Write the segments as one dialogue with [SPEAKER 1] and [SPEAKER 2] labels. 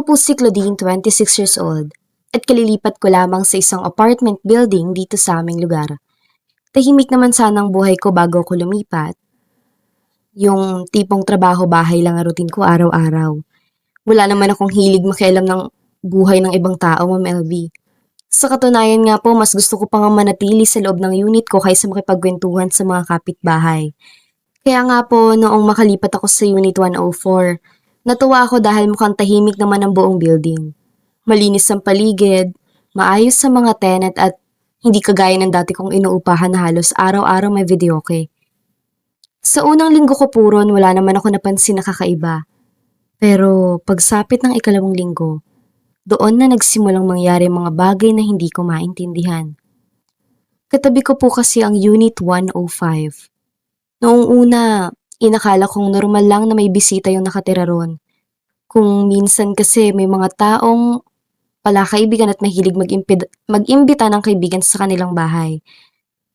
[SPEAKER 1] Ako po si Claudine, 26 years old, at kalilipat ko lamang sa isang apartment building dito sa aming lugar. Tahimik naman sana ang buhay ko bago ako lumipat. Yung tipong trabaho-bahay lang ang routine ko araw-araw. Wala naman akong hilig makialam ng buhay ng ibang tao, Ma'am LV. Sa katunayan nga po, mas gusto ko pa nga manatili sa loob ng unit ko kaysa makipagkwentuhan sa mga kapitbahay. Kaya nga po, noong makalipat ako sa Unit 104, natuwa ako dahil mukhang tahimik naman ang buong building. Malinis ang paligid, maayos sa mga tenant at hindi kagaya ng dati kong inuupahan na halos araw-araw may videoke. Sa unang linggo ko po ron, wala naman ako napansin na kakaiba. Pero pagsapit ng ikalawang linggo, doon na nagsimulang mangyari mga bagay na hindi ko maintindihan. Katabi ko po kasi ang Unit 105. Noong una, inakala kong normal lang na may bisita yung nakatira ron. Kung minsan kasi may mga taong palakaibigan at mahilig mag-imbita ng kaibigan sa kanilang bahay.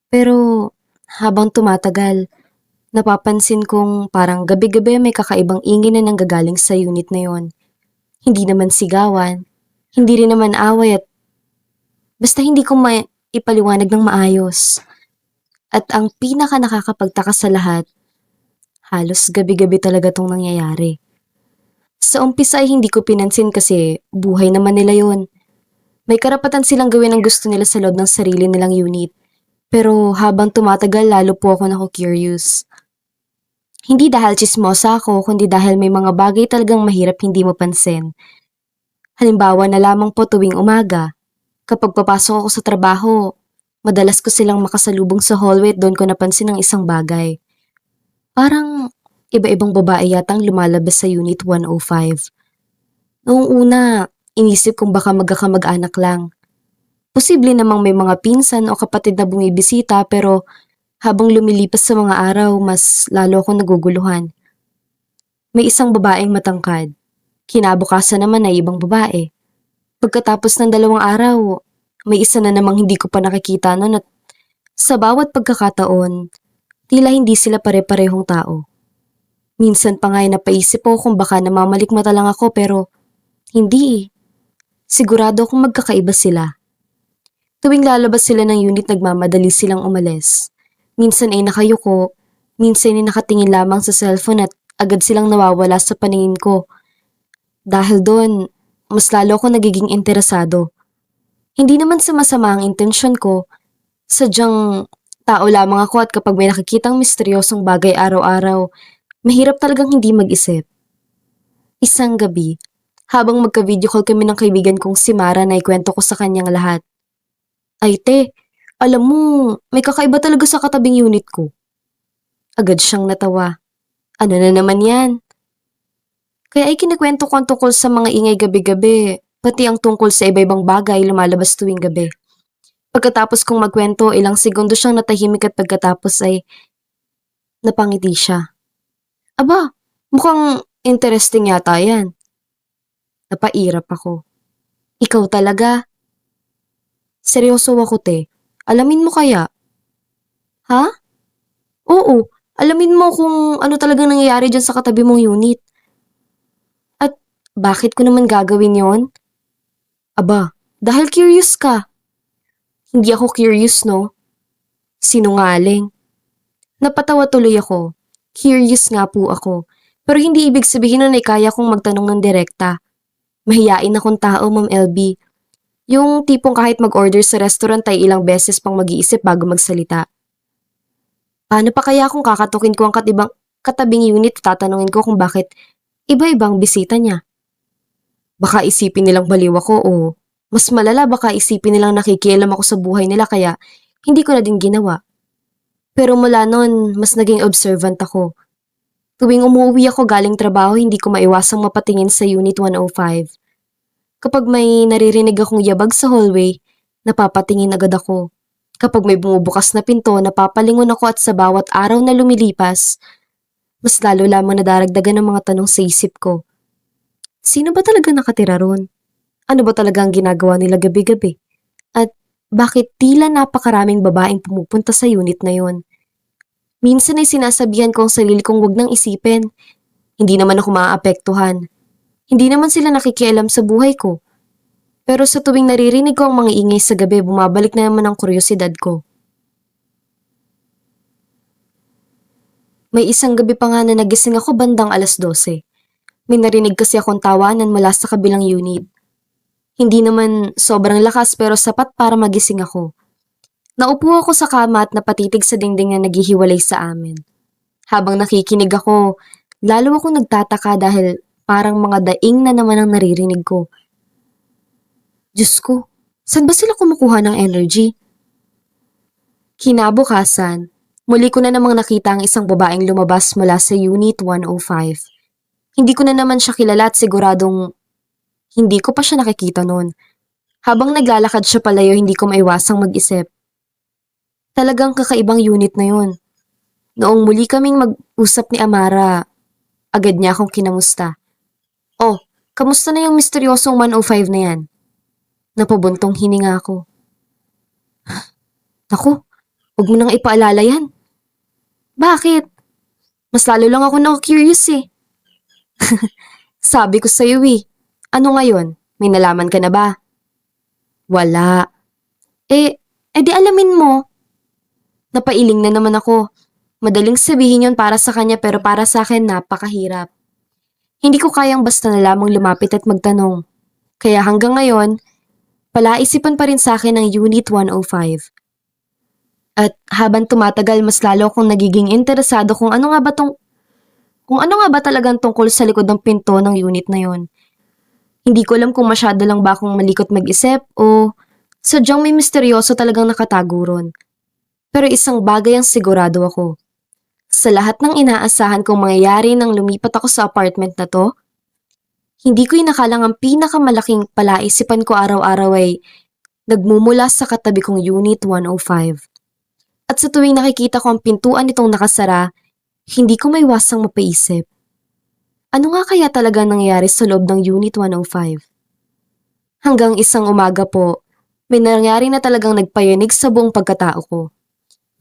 [SPEAKER 1] Pero habang tumatagal, napapansin kong parang gabi-gabi may kakaibang ingay na nanggagaling sa unit na yon. Hindi naman sigawan, hindi rin naman away at basta hindi ko maipaliwanag ng maayos. At ang pinaka nakakapagtaka sa lahat, halos gabi-gabi talaga tong nangyayari. Sa umpisa ay hindi ko pinansin kasi buhay naman nila yon. May karapatan silang gawin ang gusto nila sa loob ng sarili nilang unit. Pero habang tumatagal lalo po ako curious. Hindi dahil tsismosa ako kundi dahil may mga bagay talagang mahirap hindi mapansin. Halimbawa na lamang po tuwing umaga, kapag papasok ako sa trabaho, madalas ko silang makasalubong sa hallway at doon ko napansin ang isang bagay. Parang iba-ibang babae yatang lumalabas sa Unit 105. Noong una, inisip kong baka magkakamag-anak lang. Posible namang may mga pinsan o kapatid na bumibisita pero habang lumilipas sa mga araw, mas lalo akong naguguluhan. May isang babaeng matangkad. Kinabukasan naman ay ibang babae. Pagkatapos ng 2 araw, may isa na namang hindi ko pa nakikita noon at sa bawat pagkakataon, tila hindi sila pare-parehong tao. Minsan pa nga'y napaisip ko kung baka namamalikmata lang ako pero hindi eh. Sigurado akong magkakaiba sila. Tuwing lalabas sila ng unit nagmamadali silang umalis. Minsan ay nakayuko, minsan ay nakatingin lamang sa cellphone at agad silang nawawala sa paningin ko. Dahil doon, mas lalo ako nagiging interesado. Hindi naman sa masama ang intensyon ko, sadyang tao lamang ako at kapag may nakikitang misteryosong bagay araw-araw, mahirap talagang hindi mag-isip. Isang gabi, habang magka-video call kami ng kaibigan kong si Mara na ikwento ko sa kanyang lahat. Ay te, alam mo, may kakaiba talaga sa katabing unit ko. Agad siyang natawa. Ano na naman yan? Kaya ay kinikwento ko ang tungkol sa mga ingay gabi-gabi, pati ang tungkol sa iba-ibang bagay lumalabas tuwing gabi. Pagkatapos kong magkwento, ilang segundo siyang natahimik at pagkatapos ay napangiti siya. Aba, mukhang interesting yata yan. Napairap ako. Ikaw talaga? Seryoso ako te. Alamin mo kaya? Ha? Oo, alamin mo kung ano talagang nangyayari dyan sa katabi mong unit. At bakit ko naman gagawin yon? Aba, dahil curious ka. Hindi ako curious no? Sinungaling. Napatawa tuloy ako. Curious nga po ako. Pero hindi ibig sabihin na kaya kong magtanong ng direkta. Mahiyain akong tao, Ma'am LB. Yung tipong kahit mag-order sa restaurant ay ilang beses pang mag-iisip bago magsalita. Paano pa kaya kung kakatukin ko ang katabing unit at tatanungin ko kung bakit iba-ibang bisita niya? Baka isipin nilang baliw ako o mas malala baka isipin nilang nakikialam ako sa buhay nila kaya hindi ko na din ginawa. Pero mula noon, mas naging observant ako. Tuwing umuwi ako galing trabaho, hindi ko maiwasang mapatingin sa Unit 105. Kapag may naririnig akong yabag sa hallway, napapatingin agad ako. Kapag may bumubukas na pinto, napapalingon ako at sa bawat araw na lumilipas, mas lalo lamang nadaragdagan ng mga tanong sa isip ko. Sino ba talaga nakatira ron? Ano ba talaga ang ginagawa nila gabi-gabi? At bakit tila napakaraming babaeng pumupunta sa unit na yon? Minsan ay sinasabihan ko ang sarili kong wag nang isipin. Hindi naman ako maaapektuhan. Hindi naman sila nakikialam sa buhay ko. Pero sa tuwing naririnig ko ang mga ingay sa gabi, bumabalik na naman ang kuryosidad ko. May isang gabi pa nga na nagising ako bandang 12:00. May narinig kasi akong tawanan mula sa kabilang unit. Hindi naman sobrang lakas pero sapat para magising ako. Naupo ako sa kama at napatitig sa dingding na naghihiwalay sa amin. Habang nakikinig ako, lalo akong nagtataka dahil parang mga daing na naman ang naririnig ko. Diyos ko, saan ba sila kumukuha ng energy? Kinabukasan, muli ko na namang nakita ang isang babaeng lumabas mula sa Unit 105. Hindi ko na naman siya kilala at siguradong hindi ko pa siya nakikita noon. Habang naglalakad siya palayo, hindi ko maiwasang mag-isip. Talagang kakaibang unit na yun. Noong muli kaming mag-usap ni Amara, agad niya akong kinamusta. Oh, kamusta na yung misteryosong 105 na yan? Napabuntong hininga ako. Naku, huwag mo nang ipaalala yan. Bakit? Mas lalo lang ako na-curious eh. Sabi ko sa'yo eh. Ano ngayon? May nalaman ka na ba? Wala. Di alamin mo. Napailing na naman ako. Madaling sabihin yon para sa kanya pero para sa akin napakahirap. Hindi ko kayang basta na lamang lumapit at magtanong. Kaya hanggang ngayon, palaisipan pa rin sa akin ang Unit 105. At habang tumatagal, mas lalo akong nagiging interesado kung ano nga ba talagang tungkol sa likod ng pinto ng unit na yon. Hindi ko alam kung masyado lang ba akong malikot mag-isip o sadyang may misteryoso talagang nakatago ron. Pero isang bagay ang sigurado ako. Sa lahat ng inaasahan kong mangyayari nang lumipat ako sa apartment na to, hindi ko inakalang ang pinakamalaking palaisipan ko araw-araw ay nagmumula sa katabi kong Unit 105. At sa tuwing nakikita ko ang pintuan nitong nakasara, hindi ko maiwasang mapaisip. Ano nga kaya talaga nangyayari sa loob ng Unit 105? Hanggang isang umaga po, may nangyari na talagang nagpayanig sa buong pagkatao ko.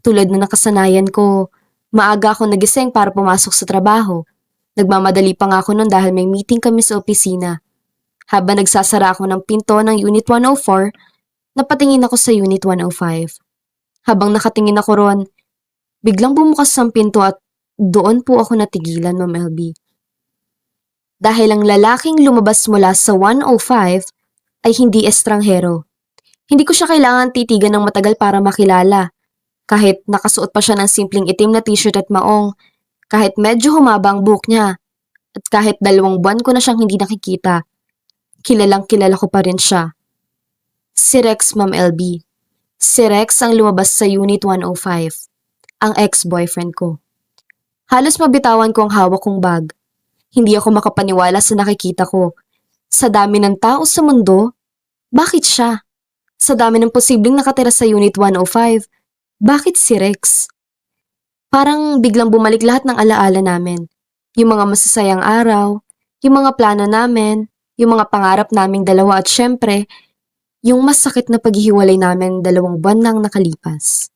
[SPEAKER 1] Tulad na nakasanayan ko, maaga ako nagising para pumasok sa trabaho. Nagmamadali pa nga ako noon dahil may meeting kami sa opisina. Habang nagsasara ako ng pinto ng Unit 104, napatingin ako sa Unit 105. Habang nakatingin ako ron, biglang bumukas ang pinto at doon po ako natigilan, Ma'am LB. Dahil ang lalaking lumabas mula sa 105 ay hindi estranghero. Hindi ko siya kailangan titigan ng matagal para makilala. Kahit nakasuot pa siya ng simpleng itim na t-shirt at maong, kahit medyo humaba ang buhok niya, at kahit 2 buwan ko na siyang hindi nakikita, kilalang kilala ko pa rin siya. Si Rex, Ma'am LB. Si Rex ang lumabas sa Unit 105, ang ex-boyfriend ko. Halos mabitawan ko ang hawak kong bag. Hindi ako makapaniwala sa nakikita ko. Sa dami ng tao sa mundo, bakit siya? Sa dami ng posibleng nakatira sa Unit 105, bakit si Rex? Parang biglang bumalik lahat ng alaala namin. Yung mga masasayang araw, yung mga plano namin, yung mga pangarap naming dalawa at syempre, yung masakit na paghihiwalay namin 2 buwan nang nakalipas.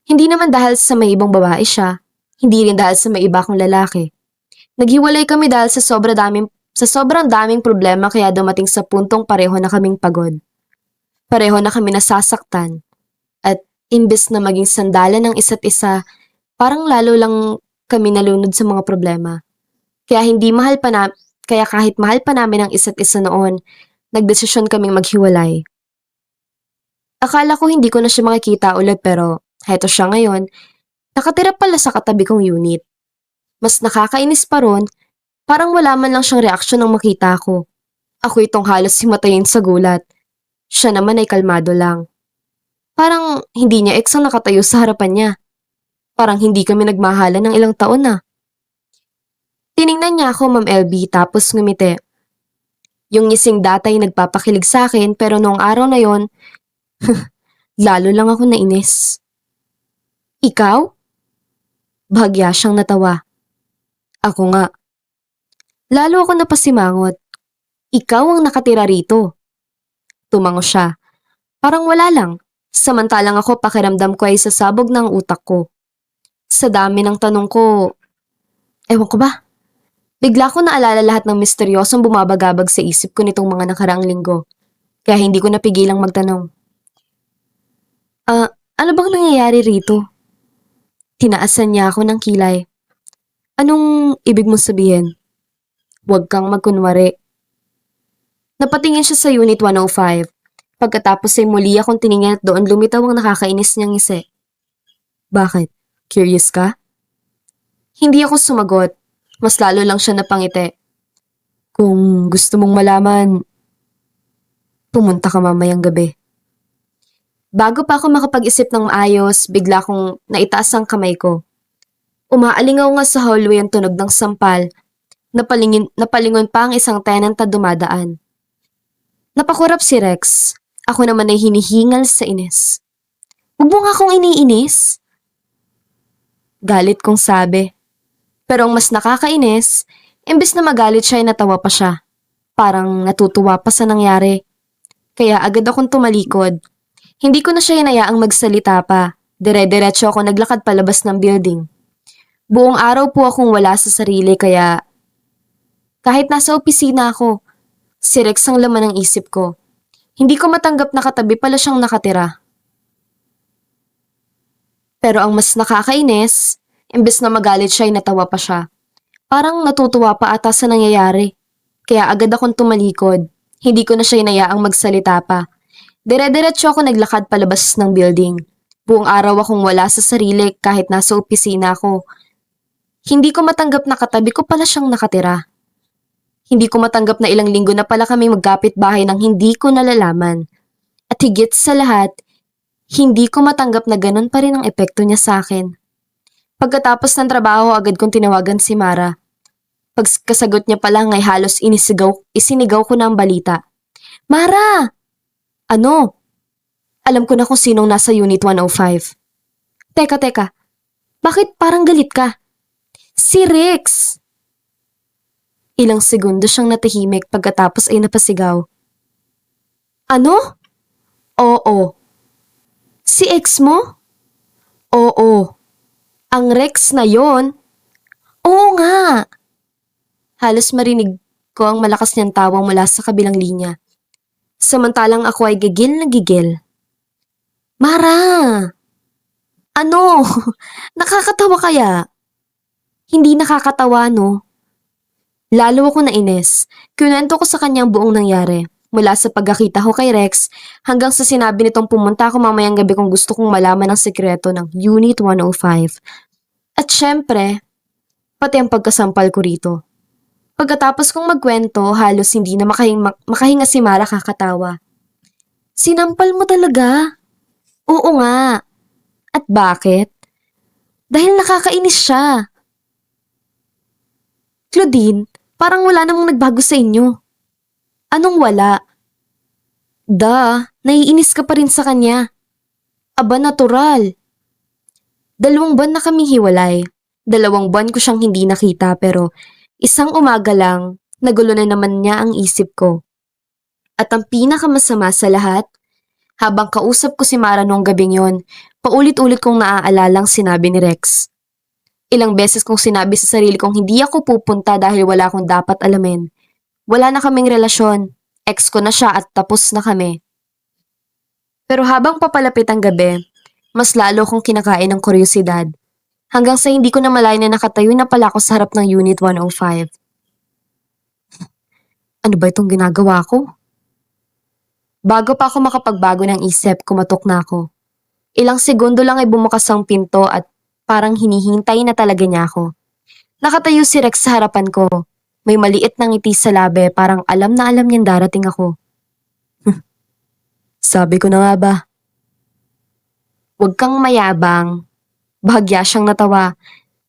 [SPEAKER 1] Hindi naman dahil sa may ibang babae siya, hindi rin dahil sa may iba kong lalaki. Naghiwalay kami dahil sa sobrang daming problema kaya dumating sa puntong pareho na kaming pagod. Pareho na kami nasasaktan. At imbes na maging sandalan ng isa't isa, parang lalo lang kami nalunod sa mga problema. Kaya kahit mahal pa namin ang isa't isa noon, nagdesisyon kaming maghiwalay. Akala ko hindi ko na siya makikita ulit pero heto siya ngayon, nakatira pala sa katabi kong unit. Mas nakakainis pa ron, parang wala man lang siyang reaksyon nang makita ko. Ako itong halos himatayin sa gulat. Siya naman ay kalmado lang. Parang hindi niya ang nakatayo sa harapan niya. Parang hindi kami nagmahalan ng ilang taon na. Tiningnan niya ako, Ma'am LB, tapos ngumiti. Yung ngising dati ay nagpapakilig sa akin pero noong araw na yon, lalo lang ako nainis. Ikaw? Bahagya siyang natawa. Ako nga. Lalo ako napasimangot. Ikaw ang nakatira rito. Tumango siya. Parang wala lang. Samantalang ako pakiramdam ko ay sasabog ng utak ko. Sa dami ng tanong ko, ewan ko ba? Bigla ko naalala lahat ng misteryosong bumabagabag sa isip ko nitong mga nakaraang linggo, kaya hindi ko napigilang magtanong. Ano bang nangyayari rito? Tinaasan niya ako ng kilay. Anong ibig mong sabihin? Huwag kang magkunwari. Napatingin siya sa Unit 105. Pagkatapos ay muli akong tiningin at doon lumitaw ang nakakainis niyang ngisi. Bakit? Curious ka? Hindi ako sumagot. Mas lalo lang siya napangiti. Kung gusto mong malaman, pumunta ka mamayang gabi. Bago pa ako makapag-isip ng maayos, bigla kong naitaas ang kamay ko. Umaalingaw nga sa hallway ang tunog ng sampal. Napalingon pa ang isang tenant na dumadaan. Napakurap si Rex. Ako naman ay hinihingal sa inis. Huwag mo nga akong iniinis. Galit kong sabi. Pero ang mas nakakainis, imbes na magalit siya ay natawa pa siya. Parang natutuwa pa sa nangyari. Kaya agad akong tumalikod. Hindi ko na siya hinayaang magsalita pa. Dire-diretso ako naglakad palabas ng building. Buong araw po akong wala sa sarili kaya kahit nasa opisina ako, si Rex ang laman ng isip ko. Hindi ko matanggap na katabi pala siyang nakatira. Pero ang mas nakakainis, imbes na magalit siya ay natawa pa siya. Parang natutuwa pa ata sa nangyayari. Kaya agad akong tumalikod. Hindi ko na siya hinayaang magsalita pa. Dire-diretso ako naglakad palabas ng building. Buong araw akong wala sa sarili kahit nasa opisina ako. Hindi ko matanggap na katabi ko pala siyang nakatira. Hindi ko matanggap na ilang linggo na pala kami magkapit bahay nang hindi ko nalalaman. At higit sa lahat, hindi ko matanggap na ganun pa rin ang epekto niya sa akin. Pagkatapos ng trabaho, agad kong tinawagan si Mara. Pagkasagot niya pa lang ay halos isinigaw ko na ang balita. Mara! Ano? Alam ko na kung sinong nasa Unit 105. Teka. Bakit parang galit ka? Si Rex! Ilang segundo siyang natahimik pagkatapos ay napasigaw. Ano? Oo. Si ex mo? Oo. Ang Rex na yon? Oo nga. Halos marinig ko ang malakas niyang tawang mula sa kabilang linya. Samantalang ako ay gigil na gigil. Mara! Ano? Nakakatawa kaya? Hindi nakakatawa, no? Lalo ako nainis. Kunento ko sa kanyang buong nangyari. Mula sa pagkakita ko kay Rex hanggang sa sinabi nitong pumunta ako mamayang gabi kung gusto kong malaman ang sekreto ng Unit 105. At syempre, pati ang pagkasampal ko rito. Pagkatapos kong magkwento, halos hindi na makahinga si Mara kakatawa. Sinampal mo talaga? Oo nga. At bakit? Dahil nakakainis siya. Claudine, parang wala namang nagbago sa inyo. Anong wala? Naiinis ka pa rin sa kanya. Aba, natural. 2 buwan na kaming hiwalay. 2 buwan ko siyang hindi nakita pero isang umaga lang, nagulo na naman niya ang isip ko. At ang pinakamasama sa lahat, habang kausap ko si Mara noong gabing yon, paulit-ulit kong naaalalang sinabi ni Rex. Ilang beses kong sinabi sa sarili kong hindi ako pupunta dahil wala akong dapat alamin. Wala na kaming relasyon. Ex ko na siya at tapos na kami. Pero habang papalapit ang gabi, mas lalo kong kinakain ng kuryosidad. Hanggang sa hindi ko na malay na nakatayo na pala ako sa harap ng Unit 105. Ano ba itong ginagawa ko? Bago pa ako makapagbago ng isip, kumatok na ako. Ilang segundo lang ay bumukas ang pinto at parang hinihintay na talaga niya ako. Nakatayo si Rex sa harapan ko. May maliit na ngiti sa labi, parang alam na alam niyang darating ako. Sabi ko na nga ba? Huwag kang mayabang. Bahagya siyang natawa.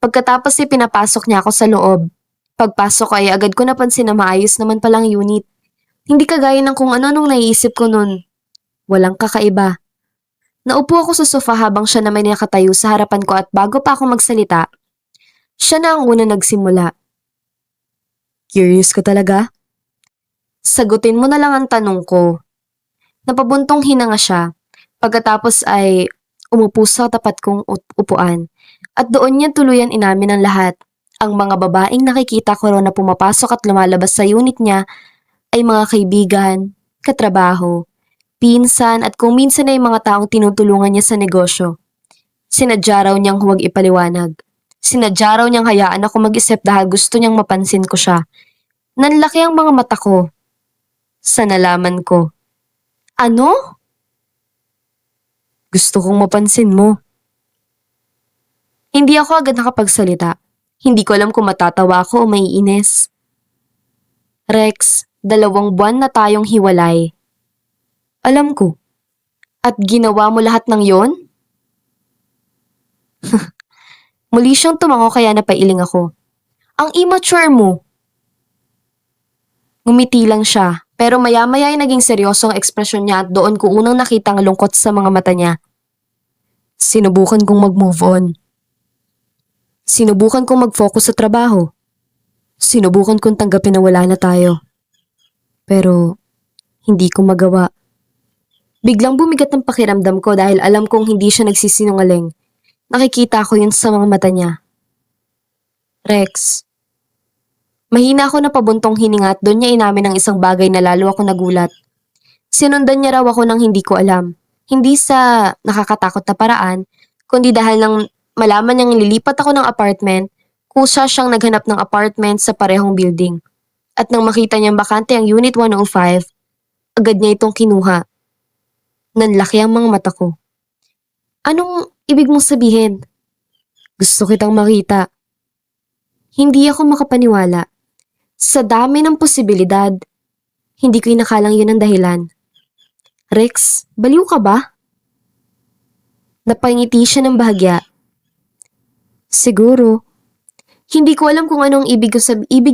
[SPEAKER 1] Pagkatapos ay pinapasok niya ako sa loob. Pagpasok ay agad ko napansin na maayos naman palang unit. Hindi kagaya ng kung ano nung naiisip ko nun. Walang kakaiba. Naupo ako sa sofa habang siya naman nakatayo sa harapan ko at bago pa ako magsalita, siya na ang una nagsimula. Curious ka talaga? Sagutin mo na lang ang tanong ko. Napabuntong hinanga siya. Pagkatapos ay umupo sa tapat kong upuan. At doon niya tuluyan inamin ang lahat. Ang mga babaeng nakikita ko raw na pumapasok at lumalabas sa unit niya ay mga kaibigan, katrabaho, pinsan at kung minsan ay mga taong tinutulungan niya sa negosyo. Sinadya raw niyang huwag ipaliwanag. Sinadya raw niyang hayaan ako mag-isip dahil gusto niyang mapansin ko siya. Nanlaki ang mga mata ko sa nalaman ko. Ano? Gusto kong mapansin mo. Hindi ako agad nakapagsalita. Hindi ko alam kung matatawa ako o maiinis. Rex, 2 buwan na tayong hiwalay. Alam ko. At ginawa mo lahat ng yon? Muli siyang tumango kaya napailing ako. Ang immature mo. Ngumiti lang siya, pero maya-maya ay naging seryoso ang ekspresyon niya at doon ko unang nakitang lungkot sa mga mata niya. Sinubukan kong mag-move on. Sinubukan kong mag-focus sa trabaho. Sinubukan kong tanggapin na wala na tayo. Pero, hindi ko magawa. Biglang bumigat ang pakiramdam ko dahil alam kong hindi siya nagsisinungaling. Nakikita ko yun sa mga mata niya. Rex. Mahina ako na pabuntong hininga at doon niya inamin ang isang bagay na lalo ako nagulat. Sinundan niya raw ako ng hindi ko alam. Hindi sa nakakatakot na paraan, kundi dahil nang malaman niyang lilipat ako ng apartment, kusa siyang naghanap ng apartment sa parehong building. At nang makita niyang bakante ang Unit 105, agad niya itong kinuha. Nanlaki ang mga mata ko. Anong ibig mong sabihin? Gusto kitang makita. Hindi ako makapaniwala. Sa dami ng posibilidad, hindi ko inakalang yun ang dahilan. Rex, baliw ka ba? Napangiti siya ng bahagya. Siguro. Hindi ko alam kung anong ibig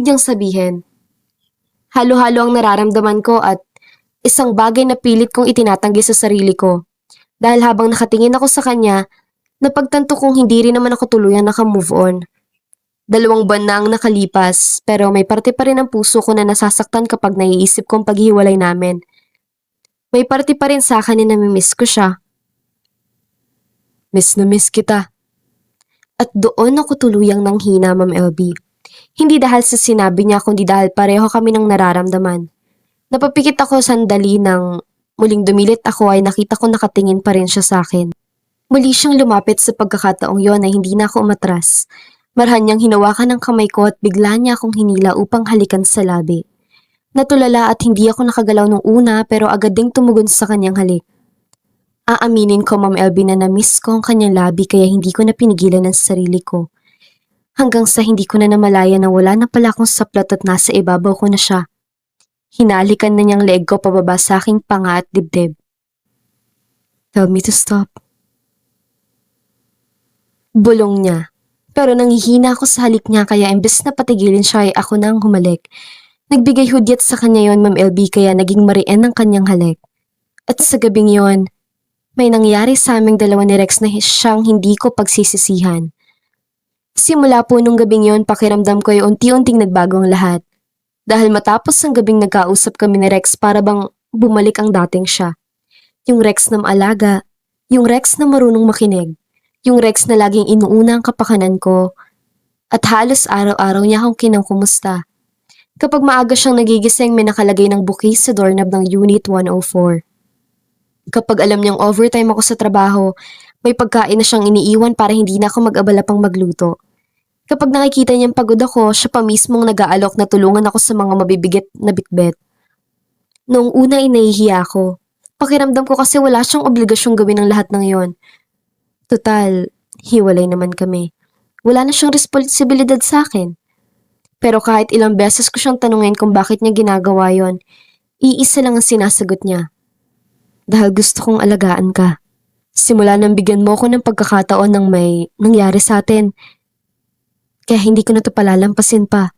[SPEAKER 1] niyang sabihin. Halo-halo ang nararamdaman ko at isang bagay na pilit kong itinatanggi sa sarili ko. Dahil habang nakatingin ako sa kanya, napagtanto kong hindi rin naman ako tuluyang naka-move on. 2 buwan na ang nakalipas pero may parte pa rin ang puso ko na nasasaktan kapag naiisip kong paghihiwalay namin. May parte pa rin sa akin na namimiss ko siya. Miss na miss kita. At doon ako tuluyang nanghina, Ma'am LB. Hindi dahil sa sinabi niya kundi dahil pareho kami ng nararamdaman. Napapikit ako sandali nang muling dumilit ako ay nakita ko nakatingin pa rin siya sa akin. Muli siyang lumapit sa pagkakataong yon ay hindi na ako umatras. Marhan niyang hinawakan ng kamay ko at bigla niya akong hinila upang halikan sa labi. Natulala at hindi ako nakagalaw nung una pero agad ding tumugon sa kanyang halik. Aaminin ko, Ma'am LB, na na-miss ko ang kanyang labi kaya hindi ko na pinigilan ang sarili ko. Hanggang sa hindi ko na namalaya na wala na pala akong saplot at nasa ibabaw ko na siya. Hinalikan na niyang leeg ko pababa sa aking panga at dibdib. Tell me to stop. Bulong niya. Pero nanghihina ako sa halik niya kaya imbes na patigilin siya ay ako na ang humalik. Nagbigay hudyat sa kanya yon, Ma'am LB, kaya naging mariin ang kanyang halik. At sa gabing yon, may nangyari sa aming dalawa ni Rex na siyang hindi ko pagsisisihan. Simula po nung gabing yon, pakiramdam ko ay unti-unting nagbago ang lahat. Dahil matapos ang gabing nagkausap kami ni Rex para bang bumalik ang dating siya. Yung Rex na maalaga, yung Rex na marunong makinig, yung Rex na laging inuuna ang kapakanan ko, at halos araw-araw niya akong kinakumusta. Kapag maaga siyang nagigising, may nakalagay ng bouquet sa doorknob ng Unit 104. Kapag alam niyang overtime ako sa trabaho, may pagkain na siyang iniiwan para hindi na ako mag-abala pang magluto. Kapag nakikita niyang pagod ako, siya pa mismong nag-aalok na tulungan ako sa mga mabibigat na bitbit. Noong una ay nahihiya ako. Pakiramdam ko kasi wala siyang obligasyong gawin ang lahat ng yon. Total, hiwalay naman kami. Wala na siyang responsibilidad sa akin. Pero kahit ilang beses ko siyang tanungin kung bakit niya ginagawa yon, iisa lang ang sinasagot niya. Dahil gusto kong alagaan ka. Simula nang bigyan mo ko ng pagkakataon ng may nangyari sa atin. Kaya hindi ko na ito palalampasin pa.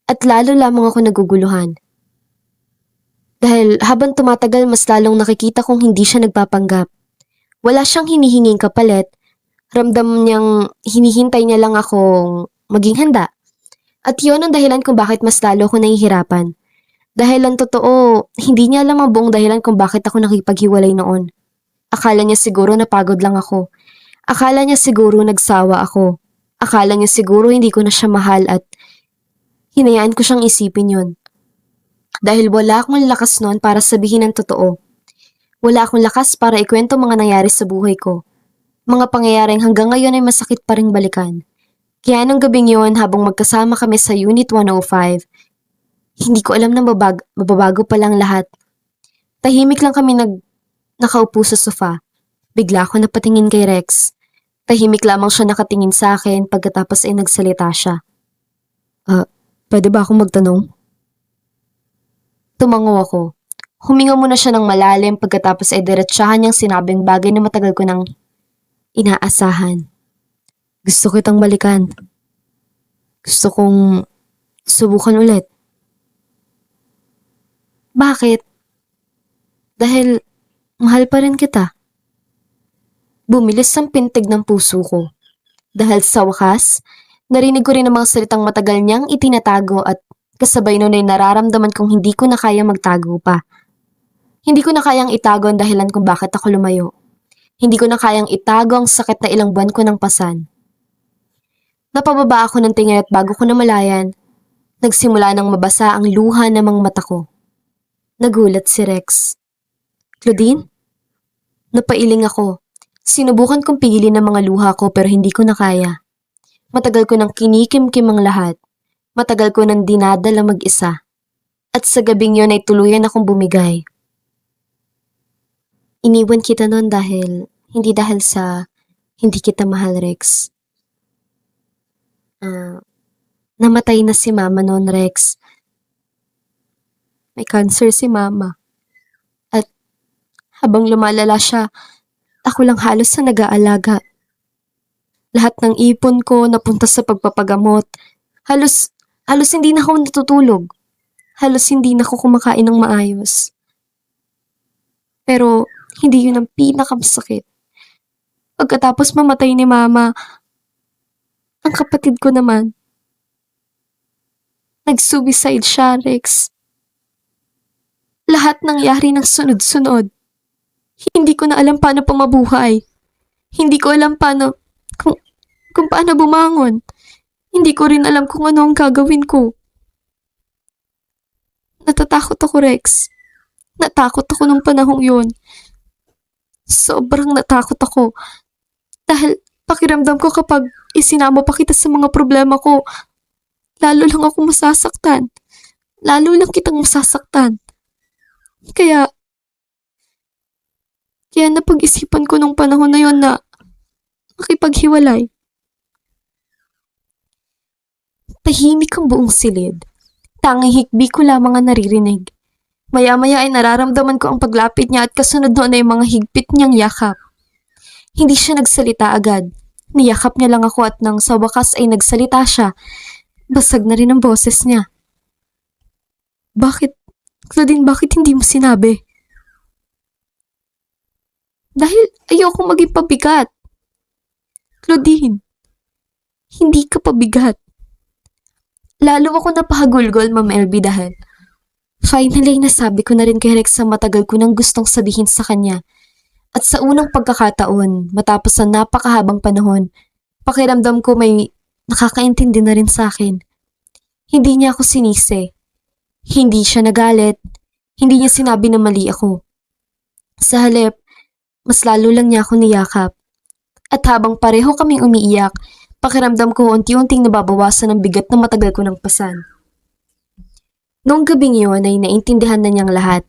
[SPEAKER 1] At lalo lamang ako naguguluhan. Dahil habang tumatagal mas lalong nakikita kong hindi siya nagpapanggap. Wala siyang hinihinging kapalit. Ramdam niyang hinihintay niya lang akong maging handa. At yun ang dahilan kung bakit mas lalo ako nahihirapan. Dahil ang totoo, hindi niya alam ang buong dahilan kung bakit ako nakipaghiwalay noon. Akala niya siguro napagod lang ako. Akala niya siguro nagsawa ako. Akala niya siguro hindi ko na siya mahal at hinayaan ko siyang isipin yun. Dahil wala akong lakas noon para sabihin ang totoo. Wala akong lakas para ikwento mga nangyari sa buhay ko. Mga pangyayaring hanggang ngayon ay masakit pa ring balikan. Kaya nung gabing yun, habang magkasama kami sa Unit 105, hindi ko alam na mababago pa lang lahat. Tahimik lang kami nakaupo sa sofa. Bigla ako napatingin kay Rex. Tahimik lamang siya nakatingin sa akin pagkatapos ay nagsalita siya. Pwede ba akong magtanong? Tumango ako. Huminga muna siya ng malalim pagkatapos ay diretsahan niyang sinabing bagay na matagal ko nang inaasahan. Gusto kitang balikan. Gusto kong subukan ulit. Bakit? Dahil mahal pa rin kita. Bumilis ang pintig ng puso ko. Dahil sa wakas, narinig ko rin ang mga salitang matagal niyang itinatago at kasabay nun ay nararamdaman kong hindi ko na kaya magtago pa. Hindi ko na kayang itago ang dahilan kung bakit ako lumayo. Hindi ko na kayang itago ang sakit na ilang buwan ko ng pasan. Napababa ako ng tingin at bago ko namalayan, nagsimula nang mabasa ang luha ng mga mata ko. Nagulat si Rex. Claudine? Napailing ako. Sinubukan kong pigilin ang mga luha ko pero hindi ko na kaya. Matagal ko nang kinikim-kim ang lahat. Matagal ko nang dinadala mag-isa. At sa gabing yun ay tuluyan akong bumigay. Iniwan kita noon hindi dahil sa hindi kita mahal, Rex. Namatay na si Mama noon, Rex. May cancer si Mama. At habang lumalala siya, ako lang halos na nag-aalaga. Lahat ng ipon ko napunta sa pagpapagamot. Halos hindi na ako natutulog. Halos hindi na ako kumakain ng maayos. Pero hindi yun ang pinakamasakit. Pagkatapos mamatay ni Mama, ang kapatid ko naman, nag-suicide siya, Rex. Lahat nangyari ng sunod-sunod. Hindi ko na alam paano pa mabuhay. Hindi ko alam kung paano bumangon. Hindi ko rin alam kung ano ang gagawin ko. Natatakot ako, Rex. Natakot ako nung panahong yun. Sobrang natakot ako. Dahil pakiramdam ko kapag isinama pa kita sa mga problema ko, lalo lang ako masasaktan. Lalo lang kitang masasaktan. Kaya napag-isipan ko nung panahon na yun na makipaghiwalay. Tahimik ang buong silid. Tanging hikbi ko lamang ang naririnig. Maya-maya ay nararamdaman ko ang paglapit niya at kasunod noon ay mga higpit niyang yakap. Hindi siya nagsalita agad. Niyakap niya lang ako at nang sa wakas ay nagsalita siya, basag na rin ang boses niya. Bakit? Claudine, bakit hindi mo sinabi? Dahil ayoko maging pabigat. Claudine, hindi ka pabigat. Lalo ako napahagulgol, Ma'am LB, dahil finally nasabi ko na rin kay Rex sa matagal ko nang gustong sabihin sa kanya. At sa unang pagkakataon, matapos ang napakahabang panahon, pakiramdam ko may nakakaintindi na rin sa akin. Hindi niya ako sinisi. Hindi siya nagalit. Hindi niya sinabi na mali ako. Sa halip, mas lalo lang niya ako niyakap. At habang pareho kaming umiiyak, pakiramdam ko unti-unting nababawasan ang bigat na matagal ko ng pasan. Noong gabing yun ay naintindihan na niyang lahat.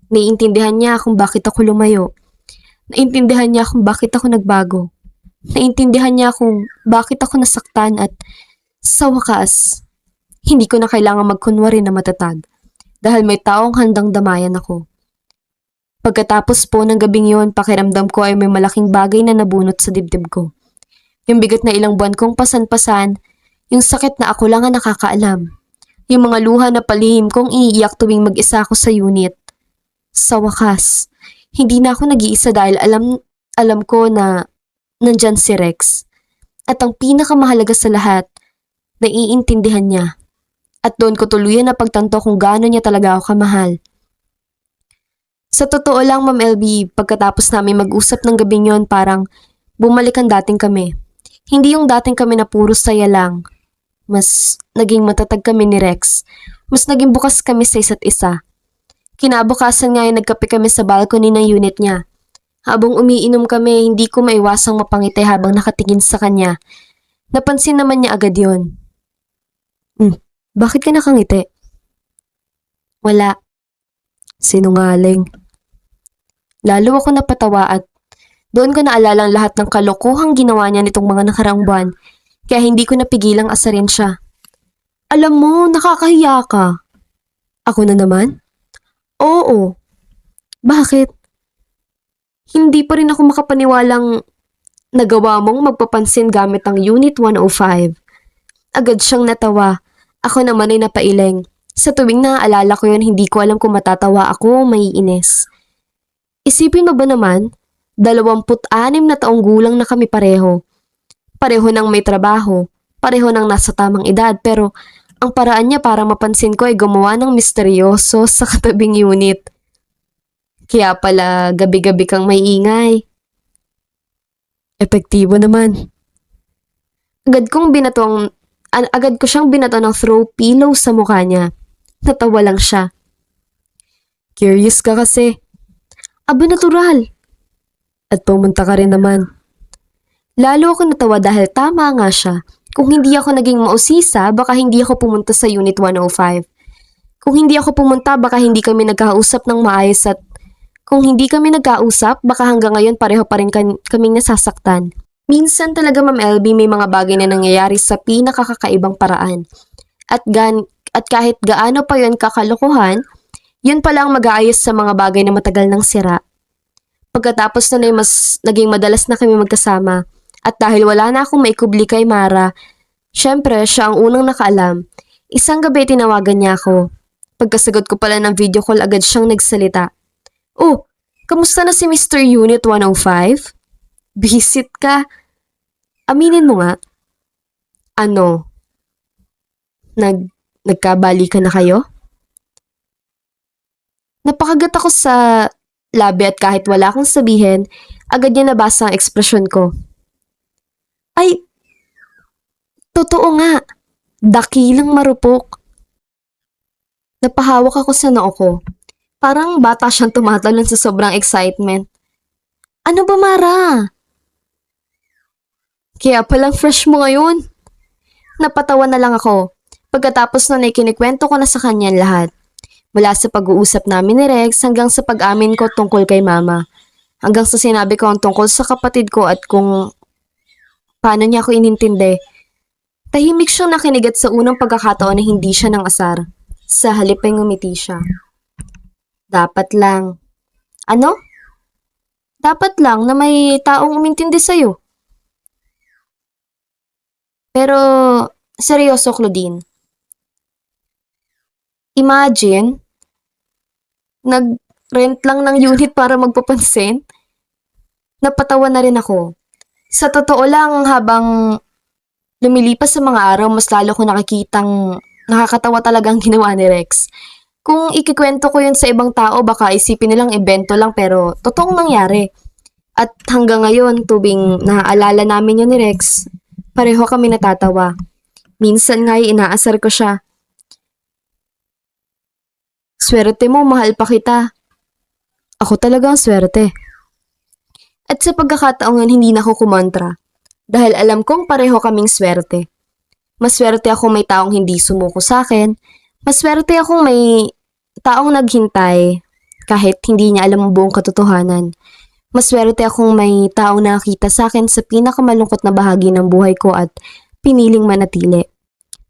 [SPEAKER 1] Naiintindihan niya kung bakit ako lumayo. Naintindihan niya kung bakit ako nagbago. Naintindihan niya kung bakit ako nasaktan at sa wakas, hindi ko na kailangan magkunwari na matatag dahil may taong handang damayan ako. Pagkatapos po ng gabing yun, pakiramdam ko ay may malaking bagay na nabunot sa dibdib ko. Yung bigat na ilang buwan kong pasan-pasan, yung sakit na ako lang ang nakakaalam. Yung mga luha na palihim kong iiyak tuwing mag-isa ako sa unit. Sa wakas, hindi na ako nag-iisa dahil alam ko na nandyan si Rex. At ang pinakamahalaga sa lahat, naiintindihan niya. At doon ko tuluyan na pagtanto kung gaano niya talaga ako kamahal. Sa totoo lang, Ma'am LB, pagkatapos namin mag-usap ng gabing yon, parang bumalik ang dating kami. Hindi yung dating kami na puro saya lang. Mas naging matatag kami ni Rex. Mas naging bukas kami sa isa't isa. Kinabukasan nga nagkape kami sa balcony ng unit niya. Habang umiinom kami, hindi ko maiwasang mapangiti habang nakatingin sa kanya. Napansin naman niya agad yon. Bakit ka nakangiti? Wala. Sinungaling. Lalo ako napatawa at doon ko naalala ang lahat ng kalokohang ginawa niya nitong mga nakaraang buwan, kaya hindi ko napigilang asarin siya. Alam mo, nakakahiya ka. Ako na naman? Oo. Bakit? Hindi pa rin ako makapaniwalang nagawa mong magpapansin gamit ang Unit 105. Agad siyang natawa. Ako naman ay napailing. Sa tuwing naaalala ko yun, hindi ko alam kung matatawa ako o maiinis. Isipin mo ba naman, 26 na taong gulang na kami pareho. Pareho nang may trabaho, pareho nang nasa tamang edad, pero ang paraan niya para mapansin ko ay gumawa ng misteryoso sa katabing unit. Kaya pala gabi-gabi kang maiingay. Epektibo naman. Agad ko siyang binato ng throw pillow sa mukha niya. Natawa lang siya. Curious ka kasi. Aba, natural. At pumunta ka rin naman. Lalo ako natawa dahil tama nga siya. Kung hindi ako naging mausisa, baka hindi ako pumunta sa Unit 105. Kung hindi ako pumunta, baka hindi kami nagkausap ng maayos at kung hindi kami nagkausap, baka hanggang ngayon pareho pa rin kaming nasasaktan. Minsan talaga, Ma'am LB, may mga bagay na nangyayari sa pinakakakaibang paraan. At kahit gaano pa yon kakalokohan, yun pala ang mag-aayos sa mga bagay na matagal nang sira. Pagkatapos na mas naging madalas na kami magkasama. At dahil wala na akong maikubli kay Mara, syempre siya ang unang nakaalam. Isang gabi tinawagan niya ako. Pagkasagot ko pala ng video call, agad siyang nagsalita. Oh, kamusta na si Mr. Unit 105? Visit ka. Aminin mo nga. Ano? Nagkabalikan na kayo? Napakagat ako sa labi at kahit wala akong sabihin, agad niya nabasa ang ekspresyon ko. Ay, totoo nga. Dakilang marupok. Napahawak ako sa noo ko. Parang bata siyang tumatalon sa sobrang excitement. Ano ba, Mara? Kaya palang fresh mo ngayon. Napatawa na lang ako. Pagkatapos na ikinikwento ko na sa kanya lahat. Mula sa pag-uusap namin ni Rex hanggang sa pag-amin ko tungkol kay Mama. Hanggang sa sinabi ko ang tungkol sa kapatid ko at kung paano niya ako inintindi. Tahimik siyang nakinig at sa unang pagkakataon na hindi siya nang asar. Sa halip ay ngumiti siya. Dapat lang. Ano? Dapat lang na may taong umintindi sa'yo. Pero, seryoso, Claudine. Imagine, nag-rent lang ng unit para magpapansin. Napatawa na rin ako. Sa totoo lang, habang lumilipas sa mga araw, mas lalo ko nakikitang nakakatawa talagang ginawa ni Rex. Kung ikikwento ko yun sa ibang tao, baka isipin nilang ebento lang pero totoong nangyari. At hanggang ngayon, tuwing naaalala namin yun ni Rex, pareho kami natatawa. Minsan nga'y inaasar ko siya. Swerte mo, mahal pa kita. Ako talagang swerte. At sa pagkakataon hindi na ako kumontra. Dahil alam kong pareho kaming swerte. Maswerte ako may taong hindi sumuko sa akin. Maswerte akong may taong naghintay kahit hindi niya alam ang buong katotohanan. Maswerte akong may taong nakakita sa akin sa pinakamalungkot na bahagi ng buhay ko at piniling manatili.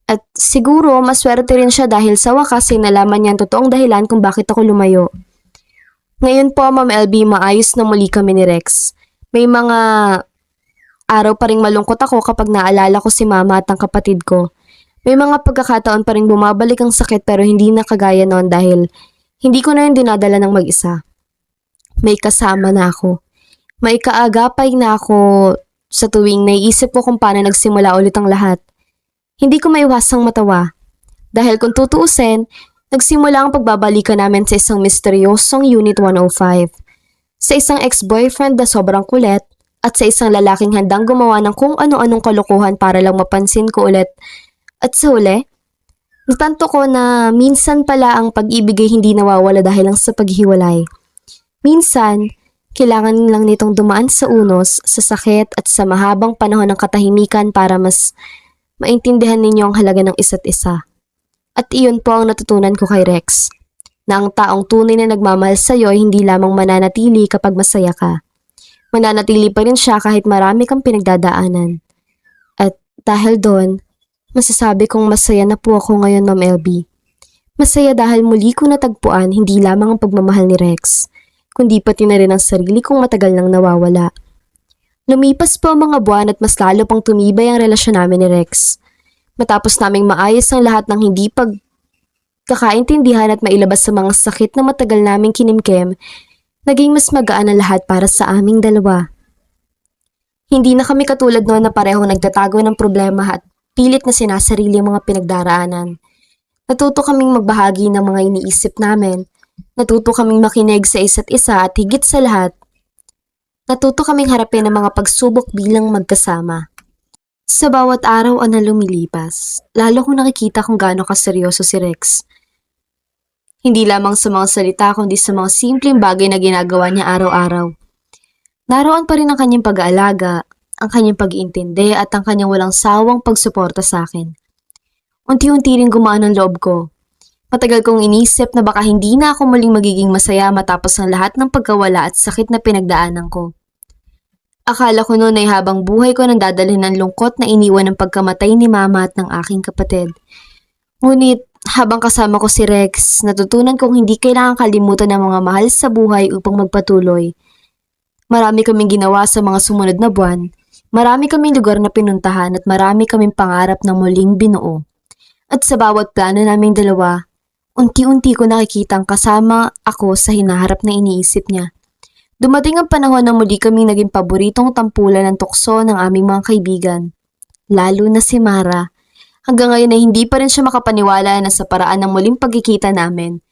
[SPEAKER 1] At siguro maswerte rin siya dahil sa wakas ay nalaman niya ang totoong dahilan kung bakit ako lumayo. Ngayon po, Ma'am LB, maayos na muli kami ni Rex. May mga araw pa ring malungkot ako kapag naalala ko si Mama at ang kapatid ko. May mga pagkakataon pa ring bumabalik ang sakit pero hindi na kagaya noon dahil hindi ko na yun dinadala ng mag-isa. May kasama na ako. May kaagapay na ako sa tuwing naiisip ko kung paano nagsimula ulit ang lahat. Hindi ko maiwasang matawa. Dahil kung tutuusin, nagsimula ang pagbabalikan namin sa isang misteryosong Unit 105. Sa isang ex-boyfriend na sobrang kulit, at sa isang lalaking handang gumawa ng kung ano-anong kalokohan para lang mapansin ko ulit. At sa huli, natanto ko na minsan pala ang pag-ibig ay hindi nawawala dahil lang sa paghiwalay. Minsan, kailangan lang nitong dumaan sa unos, sa sakit at sa mahabang panahon ng katahimikan para mas maintindihan ninyo ang halaga ng isa't isa. At iyon po ang natutunan ko kay Rex, na ang taong tunay na nagmamahal sa iyo ay hindi lamang mananatili kapag masaya ka. Mananatili pa rin siya kahit marami kang pinagdadaanan. At dahil doon, masasabi kong masaya na po ako ngayon, Ma'am LB. Masaya dahil muli ko natagpuan hindi lamang ang pagmamahal ni Rex, kundi pati na rin ang sarili kong matagal nang nawawala. Lumipas po ang mga buwan at mas lalo pang tumibay ang relasyon namin ni Rex. Matapos naming maayos ang lahat ng hindi pagkakaintindihan at mailabas sa mga sakit na matagal naming kinimkim, naging mas magaan ang lahat para sa aming dalawa. Hindi na kami katulad noon na parehong nagtatago ng problema at pilit na sinasarili ang mga pinagdaraanan. Natuto kaming magbahagi ng mga iniisip namin. Natuto kaming makinig sa isa't isa at higit sa lahat, natuto kaming harapin ang mga pagsubok bilang magkasama. Sa bawat araw na lumilipas, lalo kong nakikita kung gaano kaseryoso si Rex. Hindi lamang sa mga salita kundi sa mga simpleng bagay na ginagawa niya araw-araw. Naroon pa rin ang kanyang pag-aalaga, ang kanyang pag-iintindi at ang kanyang walang sawang pagsuporta sa akin. Unti-unti rin gumaan ang loob ko. Matagal kong inisip na baka hindi na ako muling magiging masaya matapos ang lahat ng pagkawala at sakit na pinagdaanan ko. Akala ko noon ay habang buhay ko nang dadalhin ng lungkot na iniwan ng pagkamatay ni Mama at ng aking kapatid. Ngunit habang kasama ko si Rex, natutunan kong hindi kailangan kalimutan ang mga mahal sa buhay upang magpatuloy. Marami kaming ginawa sa mga sumunod na buwan, marami kaming lugar na pinuntahan at marami kaming pangarap na muling binuo. At sa bawat plano naming dalawa, unti-unti ko nakikitang kasama ako sa hinaharap na iniisip niya. Dumating ang panahon na muli kaming naging paboritong tampulan ng tukso ng aming mga kaibigan. Lalo na si Mara. Hanggang ngayon ay hindi pa rin siya makapaniwala na sa paraan ng muling pagkikita namin.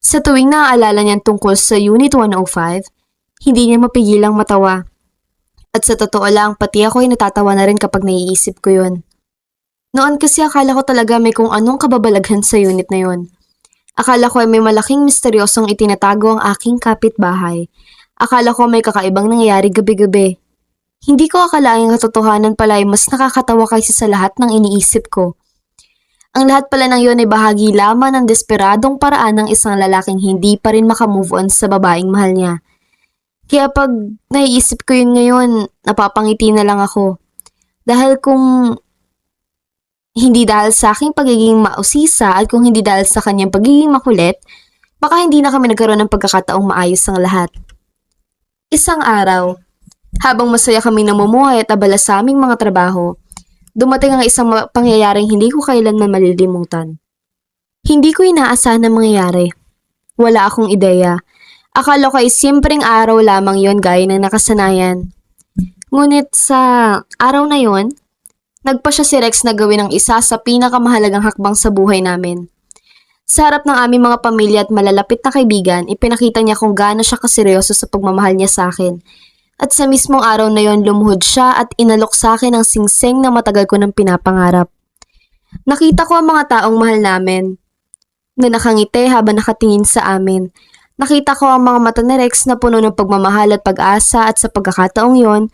[SPEAKER 1] Sa tuwing naaalala niyan tungkol sa Unit 105, hindi niya mapigilang matawa. At sa totoo lang, pati ako ay natatawa na rin kapag naiisip ko yun. Noon kasi akala ko talaga may kung anong kababalaghan sa unit na yun. Akala ko ay may malaking misteryosong itinatago ang aking kapitbahay. Akala ko may kakaibang nangyayari gabi-gabi. Hindi ko akalaing katotohanan pala ay mas nakakatawa kaysa sa lahat ng iniisip ko. Ang lahat pala ng yun ay bahagi lamang ng desperadong paraan ng isang lalaking hindi pa rin makamove on sa babaeng mahal niya. Kaya pag naiisip ko yun ngayon, napapangiti na lang ako. Dahil kung hindi dahil sa aking pagiging mausisa at kung hindi dahil sa kanyang pagiging makulit, baka hindi na kami nagkaroon ng pagkakataong maayos ang lahat. Isang araw, habang masaya kami namumuhay at abala sa aming mga trabaho, dumating ang isang pangyayaring hindi ko kailanman malilimutan. Hindi ko inaasahan na mangyayari. Wala akong ideya. Akala ko ay simpleng araw lamang yon gaya ng nakasanayan. Ngunit sa araw na yon, nagpa siya si Rex na gawin ang isa sa pinakamahalagang hakbang sa buhay namin. Sa harap ng aming mga pamilya at malalapit na kaibigan, ipinakita niya kung gaano siya kaseryoso sa pagmamahal niya sa akin. At sa mismong araw na yon, lumuhod siya at inalok sa akin ang singsing na matagal ko nang pinapangarap. Nakita ko ang mga taong mahal namin na nakangiti habang nakatingin sa amin. Nakita ko ang mga mata ni Rex na puno ng pagmamahal at pag-asa at sa pagkakataong yon,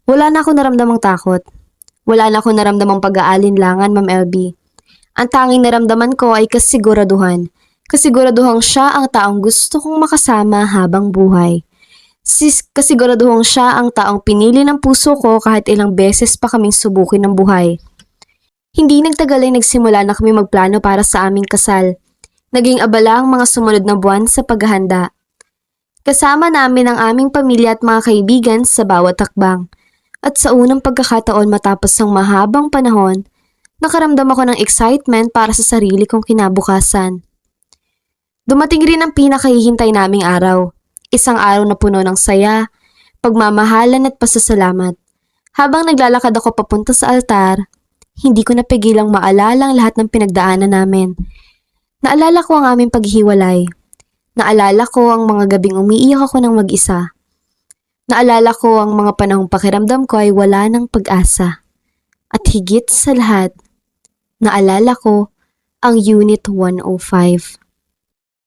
[SPEAKER 1] wala na ako naramdamang takot. Wala na ako naramdamang pag-aalinlangan, Ma'am LB. Ang tanging naramdaman ko ay kasiguraduhan. Kasiguraduhang siya ang taong gusto kong makasama habang buhay. Kasiguraduhang siya ang taong pinili ng puso ko kahit ilang beses pa kaming subukin ng buhay. Hindi nagtagal ay nagsimula na kami magplano para sa aming kasal. Naging abala ang mga sumunod na buwan sa paghahanda. Kasama namin ang aming pamilya at mga kaibigan sa bawat hakbang. At sa unang pagkakataon matapos ang mahabang panahon, nakaramdam ako ng excitement para sa sarili kong kinabukasan. Dumating rin ang pinakahihintay naming araw. Isang araw na puno ng saya, pagmamahalan at pasasalamat. Habang naglalakad ako papunta sa altar, hindi ko napigilang maalala ang lahat ng pinagdaanan namin. Naalala ko ang aming paghiwalay. Naalala ko ang mga gabing umiiyak ako ng mag-isa. Naalala ko ang mga panahong pakiramdam ko ay wala ng pag-asa. At higit sa lahat, naalala ko ang Unit 105.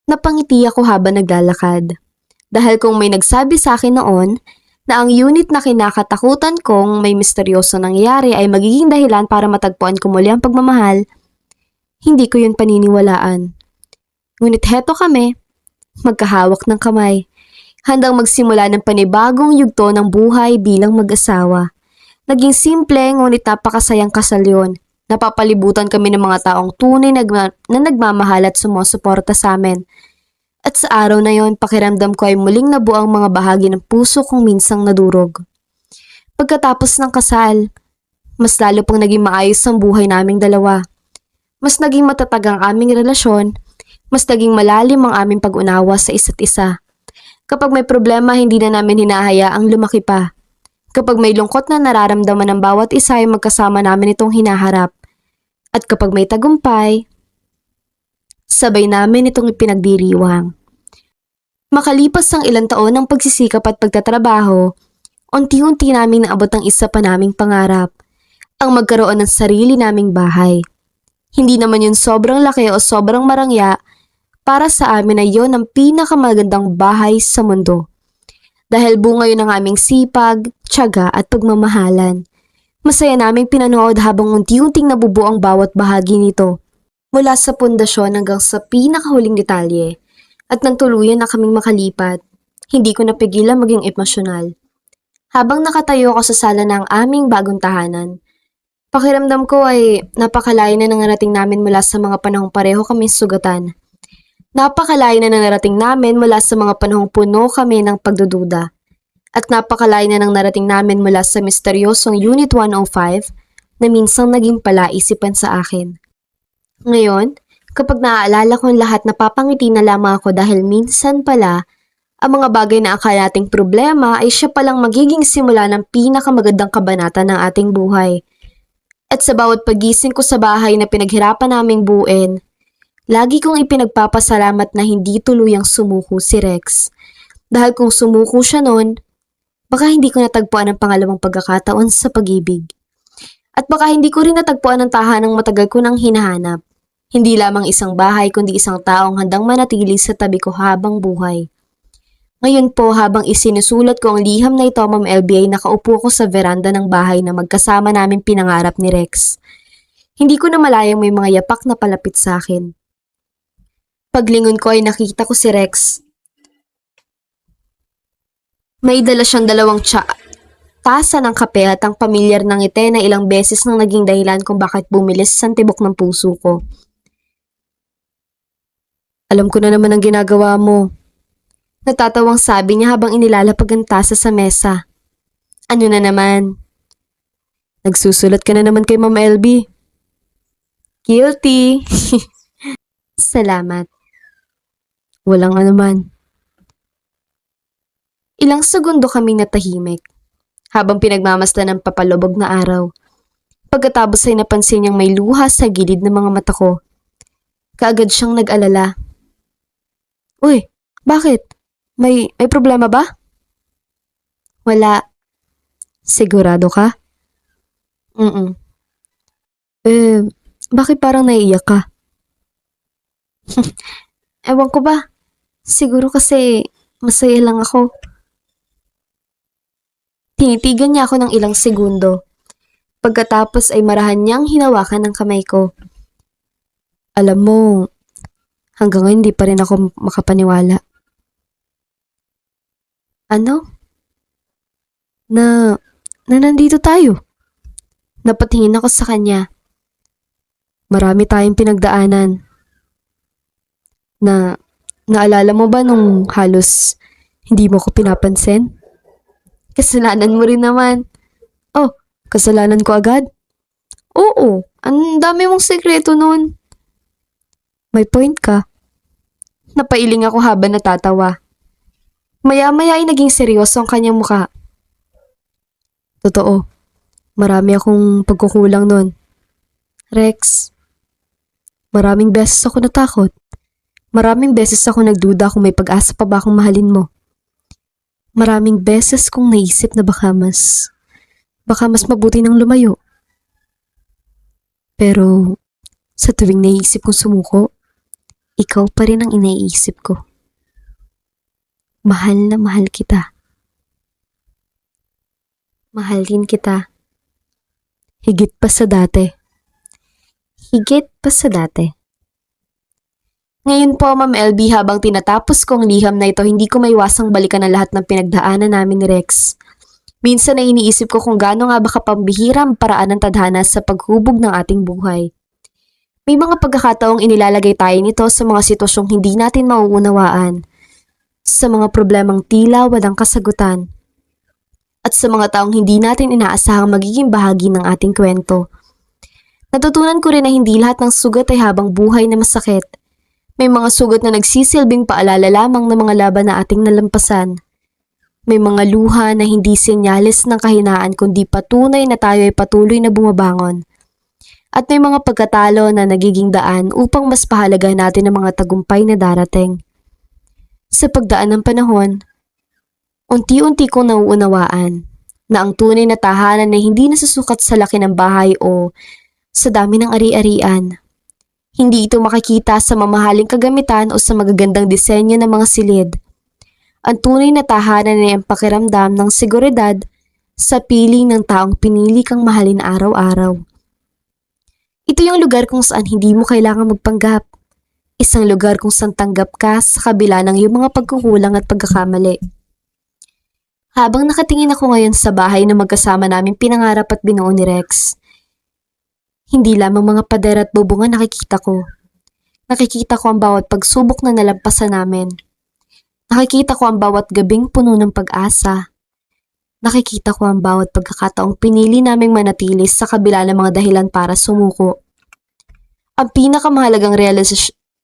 [SPEAKER 1] Napangiti ako habang naglalakad. Dahil kung may nagsabi sa akin noon na ang unit na kinakatakutan kong may misteryoso nangyayari ay magiging dahilan para matagpuan ko muli ang pagmamahal, hindi ko yun paniniwalaan. Ngunit heto kami, magkahawak ng kamay, handang magsimula ng panibagong yugto ng buhay bilang mag-asawa. Naging simple ngunit napakasayang kasal yun. Napapalibutan kami ng mga taong tunay na nagmamahal at sumusuporta sa amin. At sa araw na yon, pakiramdam ko ay muling nabuo ang mga bahagi ng puso kong minsang nadurog. Pagkatapos ng kasal, mas lalo pang naging maayos ang buhay naming dalawa. Mas naging matatag ang aming relasyon, mas naging malalim ang aming pag-unawa sa isa't isa. Kapag may problema, hindi na namin hinahayaang lumaki pa. Kapag may lungkot na nararamdaman ng bawat isa ay magkasama namin itong hinaharap. At kapag may tagumpay, sabay namin itong ipinagdiriwang. Makalipas ang ilang taon ng pagsisikap at pagtatrabaho, unti-unti naming naabot ang isa pa naming pangarap, ang magkaroon ng sarili naming bahay. Hindi naman yun sobrang laki o sobrang marangya, para sa amin ay yun ang pinakamagandang bahay sa mundo. Dahil bunga yun ng aming sipag, tiyaga at pagmamahalan. Masaya naming pinanood habang unti-unting nabubuo ang bawat bahagi nito. Mula sa pundasyon hanggang sa pinakahuling detalye. At nang tuluyan na kaming makalipat, hindi ko napigilan maging emosyonal. Habang nakatayo ako sa sala ng aming bagong tahanan, pakiramdam ko ay napakalayo na nangarating namin mula sa mga panahong pareho kaming sugatan. Napakalayo na narating namin mula sa mga panahong puno kami ng pagdududa. At napakalayo na nang narating namin mula sa misteryosong Unit 105 na minsang naging palaisipan sa akin. Ngayon, kapag naaalala ko ang lahat, napapangiti na lamang ako dahil minsan pala, ang mga bagay na akala nating problema ay siya palang magiging simula ng pinakamagandang kabanata ng ating buhay. At sa bawat pagising ko sa bahay na pinaghirapan naming buuin, lagi kong ipinagpapasalamat na hindi tuluyang sumuko si Rex. Dahil kung sumuko siya noon, baka hindi ko natagpuan ang pangalawang pagkakataon sa pag-ibig. At baka hindi ko rin natagpuan ang tahanang matagal ko nang hinahanap. Hindi lamang isang bahay kundi isang taong handang manatili sa tabi ko habang buhay. Ngayon po habang isinusulat ko ang liham na ito, Ma'am LB, ay nakaupo ko sa veranda ng bahay na magkasama namin pinangarap ni Rex. Hindi ko na malayang may mga yapak na palapit sa akin. Paglingon ko ay nakita ko si Rex. May dala siyang dalawang tasa ng kape at ang pamilyar ng ngiti na ilang beses nang naging dahilan kung bakit bumilis ang tibok ng puso ko. Alam ko na naman ang ginagawa mo. Natatawang sabi niya habang inilalapag ang tasa sa mesa. Ano na naman? Nagsusulat ka na naman kay Ma'am LB. Guilty. Salamat. Walang anuman. Ilang segundo kaming natahimik habang pinagmamasdan ng papalubog na araw. Pagkatapos ay napansin niyang may luha sa gilid ng mga mata ko. Kaagad siyang nag-alala. Uy, bakit? May problema ba? Wala. Sigurado ka? Bakit parang naiiyak ka? Ewan ko ba? Siguro kasi masaya lang ako. Tinitigan niya ako ng ilang segundo. Pagkatapos ay marahan niyang hinawakan ng kamay ko. Alam mo, hanggang ngayon hindi pa rin ako makapaniwala. Ano? Na nandito tayo. Napatingin ako sa kanya. Marami tayong pinagdaanan. Naalala mo ba nung halos hindi mo ko pinapansin? Kasalanan mo rin naman. Oh, kasalanan ko agad? Oo, ang dami mong sekreto nun. May point ka. Napailing ako habang natatawa. Maya-maya ay naging seryoso ang kanyang muka. Totoo, marami akong pagkukulang nun. Rex, maraming beses ako natakot. Maraming beses ako nagduda kung may pag-asa pa ba akong mahalin mo. Maraming beses kong naisip na baka mas mabuti nang lumayo. Pero sa tuwing naisip kong sumuko, ikaw pa rin ang iniisip ko. Mahal na mahal kita. Mahal din kita. Higit pa sa dati. Higit pa sa dati. Ngayon po, Ma'am LB, habang tinatapos ko ang liham na ito, hindi ko maiwasang balikan ang lahat ng pinagdaanan namin ni Rex. Minsan na iniisip ko kung gaano nga ba kapambihira ang paraan ng tadhana sa paghubog ng ating buhay. May mga pagkakataong inilalagay tayo nito sa mga sitwasyong hindi natin mauunawaan, sa mga problemang tila walang kasagutan, at sa mga taong hindi natin inaasahang magiging bahagi ng ating kwento. Natutunan ko rin na hindi lahat ng sugat ay habang buhay na masakit. May mga sugat na nagsisilbing paalala lamang ng mga laban na ating nalampasan. May mga luha na hindi senyales ng kahinaan kundi patunay na tayo ay patuloy na bumabangon. At may mga pagkatalo na nagiging daan upang mas pahalagahan natin ang mga tagumpay na darating. Sa pagdaan ng panahon, unti-unti kong nauunawaan na ang tunay na tahanan ay hindi nasusukat sa laki ng bahay o sa dami ng ari-arian. Hindi ito makikita sa mamahaling kagamitan o sa magagandang disenyo ng mga silid. Ang tunay na tahanan ay ang pakiramdam ng seguridad sa piling ng taong pinili kang mahalin araw-araw. Ito yung lugar kung saan hindi mo kailangan magpanggap. Isang lugar kung saan tanggap ka sa kabila ng iyong mga pagkukulang at pagkakamali. Habang nakatingin ako ngayon sa bahay na magkasama namin pinangarap at binuo ni Rex, hindi lamang mga pader at bubungan nakikita ko. Nakikita ko ang bawat pagsubok na nalampasan namin. Nakikita ko ang bawat gabing puno ng pag-asa. Nakikita ko ang bawat pagkakataong pinili naming manatili sa kabila ng mga dahilan para sumuko. Ang pinakamahalagang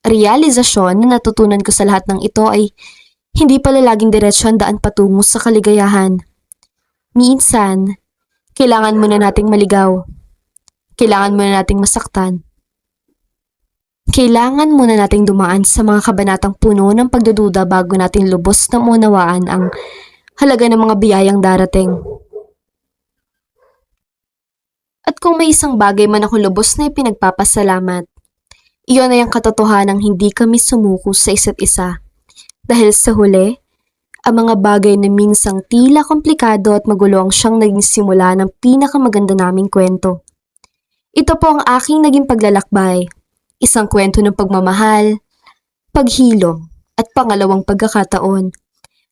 [SPEAKER 1] realisasyon na natutunan ko sa lahat ng ito ay hindi pala laging diretsyo ang daan patungo sa kaligayahan. Minsan, kailangan muna nating maligaw. Kailangan muna nating masaktan. Kailangan muna nating dumaan sa mga kabanatang puno ng pagdududa bago natin lubos na maunawaan ang halaga ng mga biyayang darating. At kung may isang bagay man ako lubos na ipinagpapasalamat, iyon ay ang katotohanang hindi kami sumuko sa isa't isa. Dahil sa huli, ang mga bagay na minsang tila komplikado at magulo ang siyang naging simula ng pinakamaganda naming kwento. Ito po ang aking naging paglalakbay. Isang kwento ng pagmamahal, paghilom, at pangalawang pagkakataon.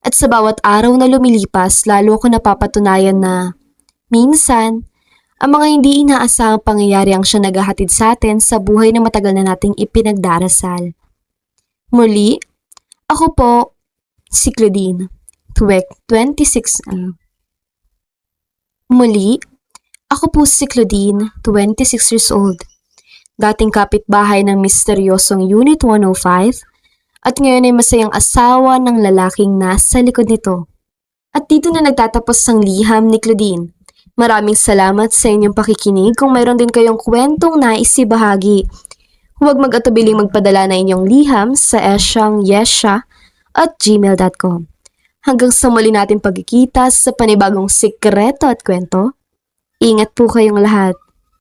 [SPEAKER 1] At sa bawat araw na lumilipas, lalo ko napapatunayan na minsan, ang mga hindi inaasahang pangyayari ang siya naghahatid sa atin sa buhay na matagal na nating ipinagdarasal. Muli, ako po, si Claudine, 26. Muli, ako po si Claudine, 26 years old. Dating kapitbahay ng misteryosong Unit 105 at ngayon ay masayang asawa ng lalaking nasa likod nito. At dito na nagtatapos ang liham ni Claudine. Maraming salamat sa inyong pakikinig. Kung mayroon din kayong kwentong nais ibahagi, huwag mag-atubiling magpadala na inyong liham sa esyang@gmail.com. Hanggang sa muli natin pagkikita sa panibagong sikreto at kwento, ingat po kayong lahat.